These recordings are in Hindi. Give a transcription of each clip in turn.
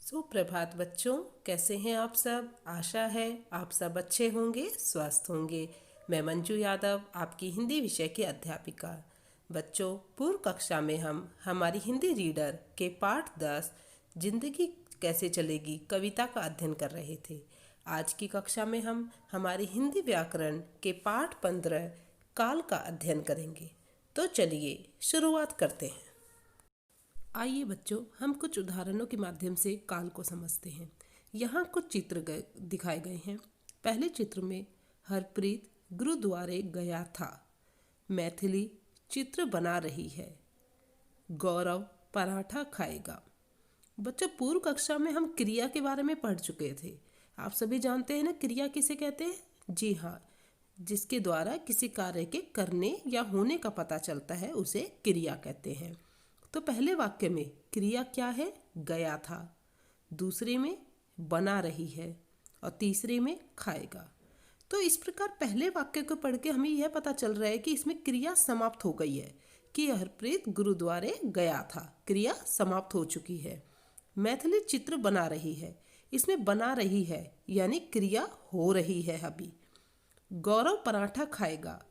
सुप्रभात बच्चों, कैसे हैं आप सब। आशा है आप सब अच्छे होंगे, स्वस्थ होंगे। मैं मंजू यादव, आपकी हिंदी विषय की अध्यापिका। बच्चों, पूर्व कक्षा में हम हमारी हिंदी रीडर के पाठ 10 जिंदगी कैसे चलेगी कविता का अध्ययन कर रहे थे। आज की कक्षा में हम हमारी हिंदी व्याकरण के पाठ 15 काल का अध्ययन करेंगे। तो चलिए शुरुआत करते हैं। आइए बच्चों, हम कुछ उदाहरणों के माध्यम से काल को समझते हैं। यहाँ कुछ चित्र दिखाए गए हैं। पहले चित्र में हरप्रीत गुरुद्वारे गया था। मैथिली चित्र बना रही है। गौरव पराठा खाएगा। बच्चों, पूर्व कक्षा में हम क्रिया के बारे में पढ़ चुके थे। आप सभी जानते हैं ना, क्रिया किसे कहते हैं। जी हाँ, जिसके द्वारा किसी कार्य के करने या होने का पता चलता है उसे क्रिया कहते हैं। तो पहले वाक्य में क्रिया क्या है, गया था। दूसरे में बना रही है और तीसरे में खाएगा। तो इस प्रकार पहले वाक्य को पढ़ के हमें यह पता चल रहा है कि इसमें क्रिया समाप्त हो गई है कि हरप्रीत गुरुद्वारे गया था। क्रिया समाप्त हो चुकी है। मैथिली चित्र बना रही है, इसमें बना रही है यानी क्रिया हो रही है अभी। गौरव पराठा खाएगा।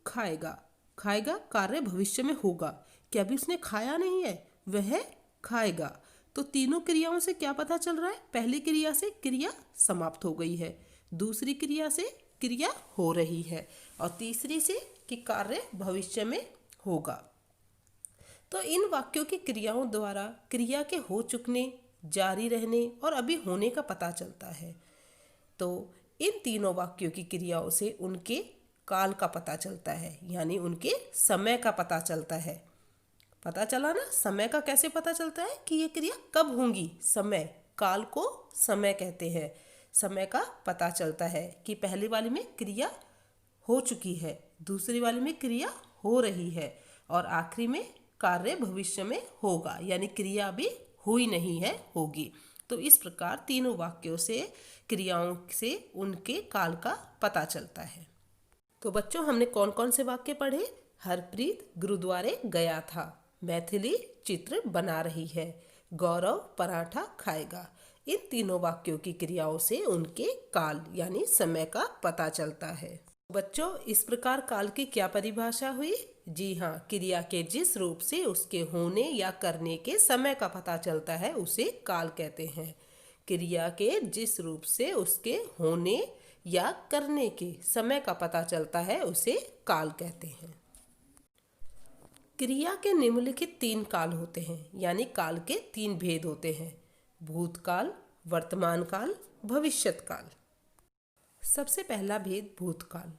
खाएगा खाएगा कार्य भविष्य में होगा कि अभी उसने खाया नहीं है, वह खाएगा। तो तीनों क्रियाओं से क्या पता चल रहा है। पहली क्रिया से क्रिया समाप्त हो गई है, दूसरी क्रिया से क्रिया हो रही है और तीसरी से कि कार्य भविष्य में होगा। तो इन वाक्यों की क्रियाओं द्वारा क्रिया के हो चुकने, जारी रहने और अभी होने का पता चलता है। तो इन तीनों वाक्यों की क्रियाओं से उनके काल का पता चलता है, यानी उनके समय का पता चलता है। पता चला ना, समय का कैसे पता चलता है कि ये क्रिया कब होंगी। समय, काल को समय कहते हैं। समय का पता चलता है कि पहली वाली में क्रिया हो चुकी है, दूसरी वाली में क्रिया हो रही है और आखिरी में कार्य भविष्य में होगा, यानी क्रिया अभी हुई नहीं है, होगी। तो इस प्रकार तीनों वाक्यों से, क्रियाओं से उनके काल का पता चलता है। तो बच्चों, हमने कौन कौन से वाक्य पढ़े। हरप्रीत गुरुद्वारे गया था। मैथिली चित्र बना रही है। गौरव पराठा खाएगा। इन तीनों वाक्यों की क्रियाओं से उनके काल यानी समय का पता चलता है। बच्चों, इस प्रकार काल की क्या परिभाषा हुई। जी हाँ, क्रिया के जिस रूप से उसके होने या करने के समय का पता चलता है उसे काल कहते हैं। क्रिया के जिस रूप से उसके होने या करने के समय का पता चलता है उसे काल कहते हैं। क्रिया के निम्नलिखित 3 काल होते हैं, यानी काल के 3 भेद होते हैं। भूतकाल, वर्तमान काल, भविष्यत काल। सबसे पहला भेद भूतकाल।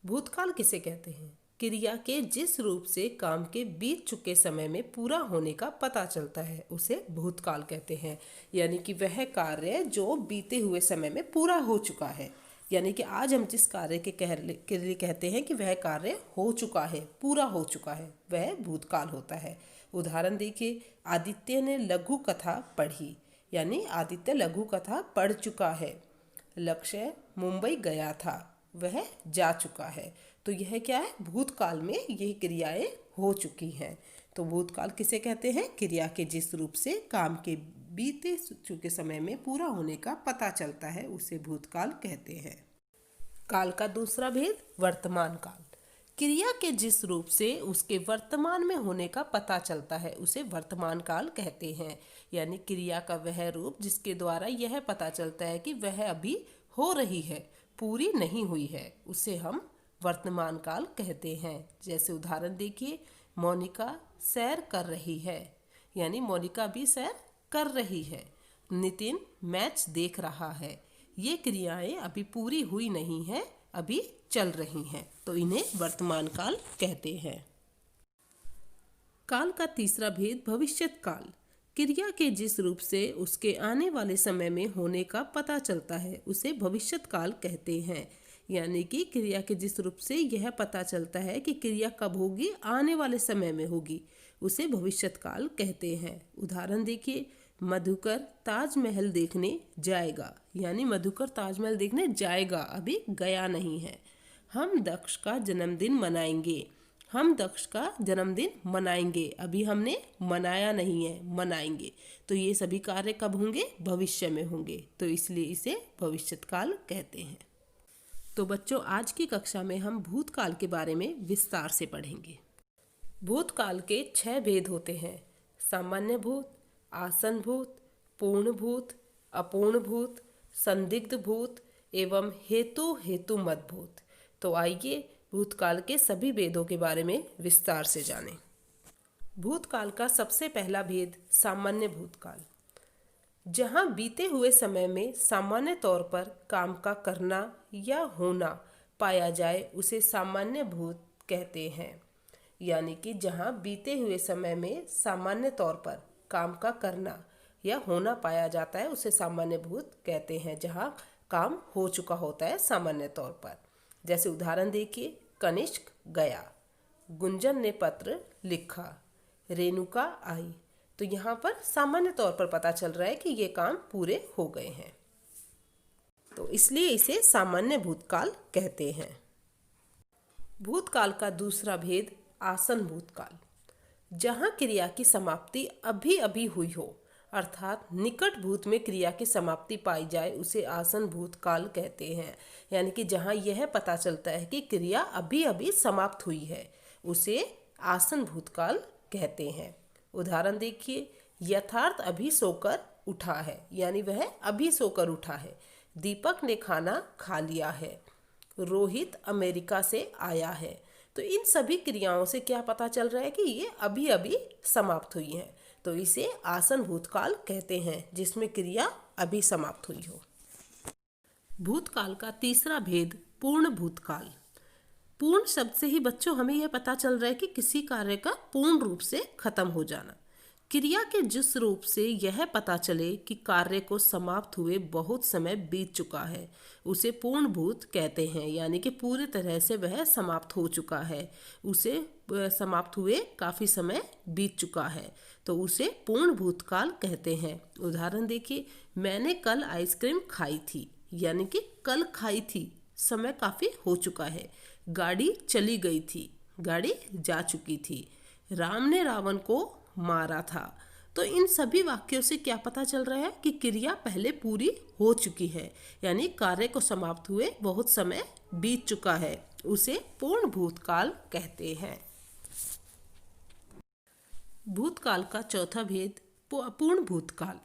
भूतकाल किसे कहते हैं। क्रिया के जिस रूप से काम के बीत चुके समय में पूरा होने का पता चलता है उसे भूतकाल कहते हैं, यानी कि वह कार्य जो बीते हुए समय में पूरा हो चुका है। यानी कि आज हम जिस कार्य के लिए कहते हैं कि वह कार्य हो चुका है, पूरा हो चुका है, वह भूतकाल होता है। उदाहरण देखिए, आदित्य ने लघु कथा पढ़ी, यानी आदित्य लघु कथा पढ़ चुका है। लक्ष्य मुंबई गया था, वह जा चुका है। तो यह क्या है, भूतकाल में यही क्रियाएं हो चुकी हैं। तो भूतकाल किसे कहते हैं, क्रिया के जिस रूप से काम के बीते चुके समय में पूरा होने का पता चलता है उसे भूतकाल कहते हैं। काल का दूसरा भेद वर्तमान काल। क्रिया के जिस रूप से उसके वर्तमान में होने का पता चलता है उसे वर्तमान काल कहते हैं, यानी क्रिया का वह रूप जिसके द्वारा यह पता चलता है कि वह अभी हो रही है, पूरी नहीं हुई है, उसे हम वर्तमान काल कहते हैं। जैसे उदाहरण देखिए, मोनिका सैर कर रही है, यानी मोनिका भी सैर कर रही है। नितिन मैच देख रहा है। ये क्रियाएं अभी पूरी हुई नहीं है, अभी चल रही हैं, तो इन्हें वर्तमान काल कहते हैं। काल का तीसरा भेद भविष्यत काल। क्रिया के जिस रूप से उसके आने वाले समय में होने का पता चलता है उसे भविष्यत काल कहते हैं, यानी कि क्रिया के जिस रूप से यह पता चलता है कि क्रिया कब होगी, आने वाले समय में होगी, उसे भविष्यत काल कहते हैं। उदाहरण देखिए, मधुकर ताजमहल देखने जाएगा, यानी मधुकर ताजमहल देखने जाएगा, अभी गया नहीं है। हम दक्ष का जन्मदिन मनाएंगे, हम दक्ष का जन्मदिन मनाएंगे। अभी हमने मनाया नहीं है, मनाएंगे। तो ये सभी कार्य कब होंगे? भविष्य में होंगे, तो इसलिए इसे भविष्यकाल कहते हैं। तो बच्चों, आज की कक्षा में हम भूतकाल के बारे में विस्तार से पढ़ेंगे। भूतकाल के 6 भेद होते हैं: सामान्य भूत, आसन भूत, पूर्ण भूत, अपूर्ण भूत, संदिग्ध भूत एवं हेतुमत भूत। तो आइए भूतकाल के सभी भेदों के बारे में विस्तार से जानें। भूतकाल का सबसे पहला भेद सामान्य भूतकाल। जहाँ बीते हुए समय में सामान्य तौर पर काम का करना या होना पाया जाए उसे सामान्य भूत कहते हैं। यानी कि जहाँ बीते हुए समय में सामान्य तौर पर काम का करना या होना पाया जाता है उसे सामान्य भूत कहते हैं, जहाँ काम हो चुका होता है सामान्य तौर पर। जैसे उदाहरण देखिए, कनिष्क गया, गुंजन ने पत्र लिखा, रेणुका आई। तो यहाँ पर सामान्य तौर पर पता चल रहा है कि ये काम पूरे हो गए हैं, तो इसलिए इसे सामान्य भूतकाल कहते हैं। भूतकाल का दूसरा भेद आसन भूतकाल। जहाँ क्रिया की समाप्ति अभी अभी हुई हो, अर्थात निकट भूत में क्रिया की समाप्ति पाई जाए उसे आसन भूतकाल कहते हैं। यानी कि जहाँ यह पता चलता है कि क्रिया अभी अभी समाप्त हुई है उसे आसन भूतकाल कहते हैं। उदाहरण देखिए, यथार्थ अभी सोकर उठा है, यानी वह अभी सोकर उठा है। दीपक ने खाना खा लिया है। रोहित अमेरिका से आया है। तो इन सभी क्रियाओं से क्या पता चल रहा है कि ये अभी अभी समाप्त हुई हैं, तो इसे आसन भूतकाल कहते हैं, जिसमें क्रिया अभी समाप्त हुई हो। भूतकाल का तीसरा भेद पूर्ण भूतकाल। पूर्ण शब्द से ही बच्चों हमें यह पता चल रहा है कि किसी कार्य का पूर्ण रूप से खत्म हो जाना। क्रिया के जिस रूप से यह पता चले कि कार्य को समाप्त हुए बहुत समय बीत चुका है उसे पूर्ण भूत कहते हैं। यानी कि पूरी तरह से वह समाप्त हो चुका है, उसे समाप्त हुए काफ़ी समय बीत चुका है, तो उसे पूर्ण भूतकाल कहते हैं। उदाहरण देखिए, मैंने कल आइसक्रीम खाई थी, यानी कि कल खाई थी, समय काफ़ी हो चुका है। गाड़ी चली गई थी, गाड़ी जा चुकी थी। राम ने रावण को मारा था। तो इन सभी वाक्यों से क्या पता चल रहा है कि क्रिया पहले पूरी हो चुकी है, यानी कार्य को समाप्त हुए बहुत समय बीत चुका है, उसे पूर्ण भूतकाल कहते हैं। भूतकाल का चौथा भेद अपूर्ण भूतकाल।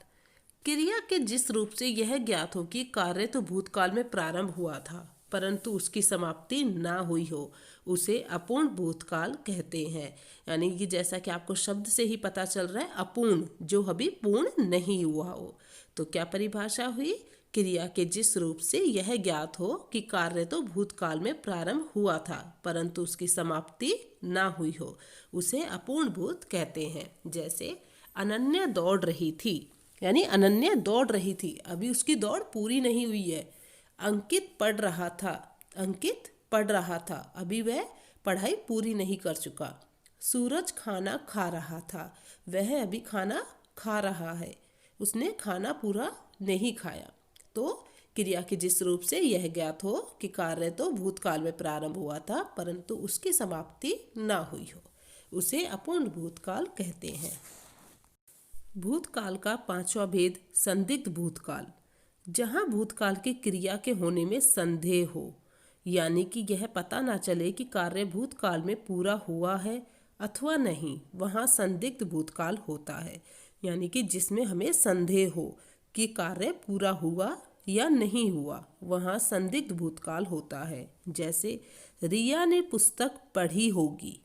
क्रिया के जिस रूप से यह ज्ञात हो कि कार्य तो भूतकाल में प्रारंभ हुआ था परंतु उसकी समाप्ति ना हुई हो उसे अपूर्ण भूतकाल कहते हैं। यानी कि जैसा कि आपको शब्द से ही पता चल रहा है, अपूर्ण, जो अभी पूर्ण नहीं हुआ हो। तो क्या परिभाषा हुई? क्रिया के जिस रूप से यह ज्ञात हो कि कार्य तो भूतकाल में प्रारंभ हुआ था परंतु उसकी समाप्ति ना हुई हो उसे अपूर्ण भूत कहते हैं। जैसे अनन्या दौड़ रही थी, यानी अनन्या दौड़ रही थी, अभी उसकी दौड़ पूरी नहीं हुई है। अंकित पढ़ रहा था, अंकित पढ़ रहा था, अभी वह पढ़ाई पूरी नहीं कर चुका। सूरज खाना खा रहा था, वह अभी खाना खा रहा है, उसने खाना पूरा नहीं खाया। तो क्रिया के जिस रूप से यह ज्ञात हो कि कार्य तो भूतकाल में प्रारंभ हुआ था परंतु उसकी समाप्ति ना हुई हो उसे अपूर्ण भूतकाल कहते हैं। भूतकाल का पांचवा भेद संदिग्ध भूतकाल। जहाँ भूतकाल की क्रिया के होने में संदेह हो, यानी कि यह पता ना चले कि कार्य भूतकाल में पूरा हुआ है अथवा नहीं, वहाँ संदिग्ध भूतकाल होता है। यानी कि जिसमें हमें संदेह हो कि कार्य पूरा हुआ या नहीं हुआ, वहाँ संदिग्ध भूतकाल होता है। जैसे रिया ने पुस्तक पढ़ी होगी,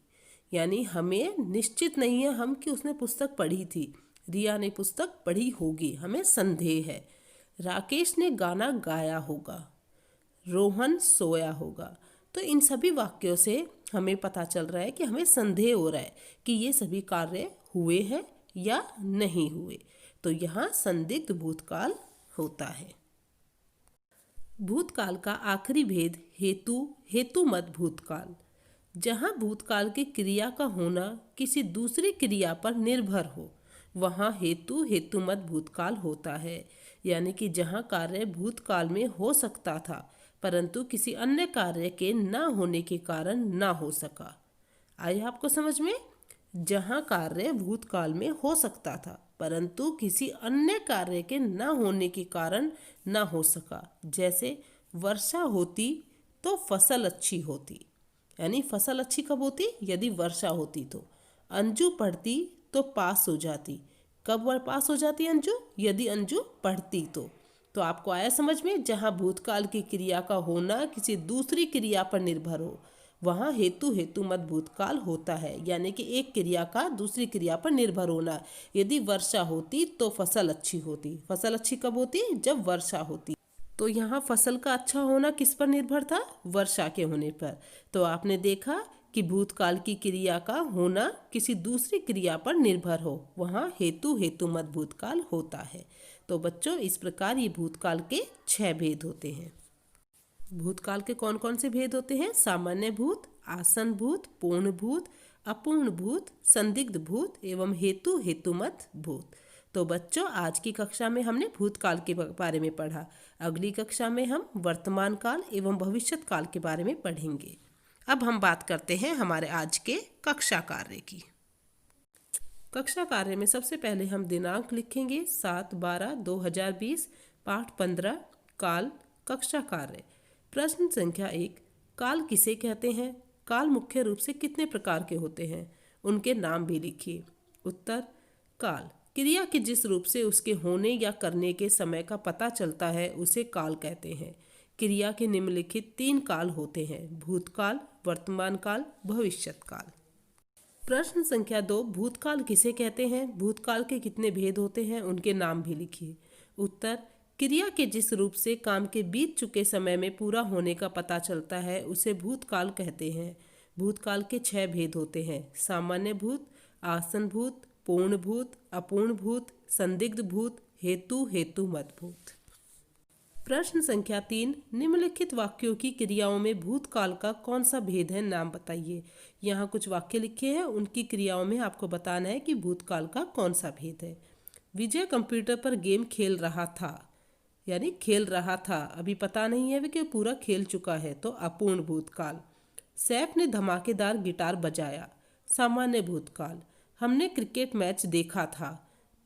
यानी हमें निश्चित नहीं है हम कि उसने पुस्तक पढ़ी थी, रिया ने पुस्तक पढ़ी होगी, हमें संदेह है। राकेश ने गाना गाया होगा, रोहन सोया होगा। तो इन सभी वाक्यों से हमें पता चल रहा है कि हमें संदेह हो रहा है कि ये सभी कार्य हुए हैं या नहीं हुए, तो यहाँ संदिग्ध भूतकाल होता है। भूतकाल का आखिरी भेद हेतुमत भूतकाल। जहाँ भूतकाल की क्रिया का होना किसी दूसरी क्रिया पर निर्भर हो, वहाँ हेतुमत भूतकाल होता है। यानी कि जहाँ कार्य भूतकाल में हो सकता था परंतु किसी अन्य कार्य के न होने के कारण ना हो सका। आया आपको समझ में? जहाँ कार्य भूतकाल में हो सकता था परंतु किसी अन्य कार्य के न होने के कारण न हो सका, जैसे वर्षा होती तो फसल अच्छी होती, यानी फसल अच्छी कब होती? यदि वर्षा होती तो। अंजू पढ़ती तो पास हो जाती, कब वह पास हो जाती अंजू? यदि अंजू पढ़ती तो आपको आया समझ में? जहाँ भूतकाल की क्रिया का होना किसी दूसरी क्रिया पर निर्भर हो वहाँ हेतु हेतुमत भूतकाल होता है, यानी कि एक क्रिया का दूसरी क्रिया पर निर्भर होना। यदि वर्षा होती तो फसल अच्छी होती, फसल अच्छी कब होती? जब वर्षा होती। तो यहाँ फसल का अच्छा होना किस पर निर्भर था? वर्षा के होने पर। तो आपने देखा कि भूतकाल की क्रिया का होना किसी दूसरी क्रिया पर निर्भर हो वहाँ हेतु हेतुमत भूतकाल होता है। तो बच्चों, इस प्रकार ये भूतकाल के 6 भेद होते हैं। भूतकाल के कौन कौन से भेद होते हैं? सामान्य भूत, आसन भूत, पूर्ण भूत, अपूर्ण भूत, संदिग्ध भूत एवं हेतु हेतुमत भूत। तो बच्चों, आज की कक्षा में हमने भूतकाल के बारे में पढ़ा। अगली कक्षा में हम वर्तमान काल एवं भविष्यत काल के बारे में पढ़ेंगे। अब हम बात करते हैं हमारे आज के कक्षा कार्य की। कक्षा कार्य में सबसे पहले हम दिनांक लिखेंगे 7/12/2020, पाठ 15, काल, कक्षा कार्य। प्रश्न संख्या 1, काल किसे कहते हैं? काल मुख्य रूप से कितने प्रकार के होते हैं? उनके नाम भी लिखिए। उत्तर, काल क्रिया के जिस रूप से उसके होने या करने के समय का पता चलता है उसे काल कहते हैं। क्रिया के निम्नलिखित 3 काल होते हैं: भूतकाल, वर्तमान काल, भविष्यत काल। प्रश्न संख्या 2, भूतकाल किसे कहते हैं? भूतकाल के कितने भेद होते हैं? उनके नाम भी लिखिए। उत्तर, क्रिया के जिस रूप से काम के बीत चुके समय में पूरा होने का पता चलता है उसे भूतकाल कहते हैं। भूतकाल के 6 भेद होते हैं: सामान्य भूत, आसन भूत, पूर्ण भूत, अपूर्ण भूत, संदिग्ध भूत, हेतु हेतुमत भूत। प्रश्न संख्या 3, निम्नलिखित वाक्यों की क्रियाओं में भूतकाल का कौन सा भेद है? नाम बताइए। यहाँ कुछ वाक्य लिखे हैं, उनकी क्रियाओं में आपको बताना है कि भूतकाल का कौन सा भेद है। विजय कंप्यूटर पर गेम खेल रहा था, यानी खेल रहा था, अभी पता नहीं है कि पूरा खेल चुका है, तो अपूर्ण भूतकाल। सैफ ने धमाकेदार गिटार बजाया, सामान्य भूतकाल। हमने क्रिकेट मैच देखा था,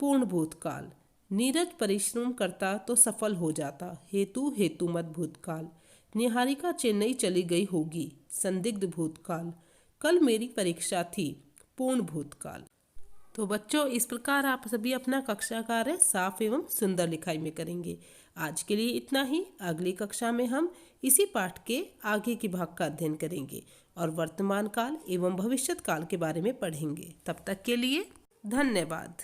पूर्ण भूतकाल। नीरज परिश्रम करता तो सफल हो जाता, हेतु हेतुमत भूतकाल। निहारिका चेन्नई चली गई होगी, संदिग्ध भूतकाल। कल मेरी परीक्षा थी, पूर्ण भूतकाल। तो बच्चों, इस प्रकार आप सभी अपना कक्षा कार्य साफ एवं सुंदर लिखाई में करेंगे। आज के लिए इतना ही। अगली कक्षा में हम इसी पाठ के आगे के भाग का अध्ययन करेंगे और वर्तमान काल एवं भविष्यत काल के बारे में पढ़ेंगे। तब तक के लिए धन्यवाद।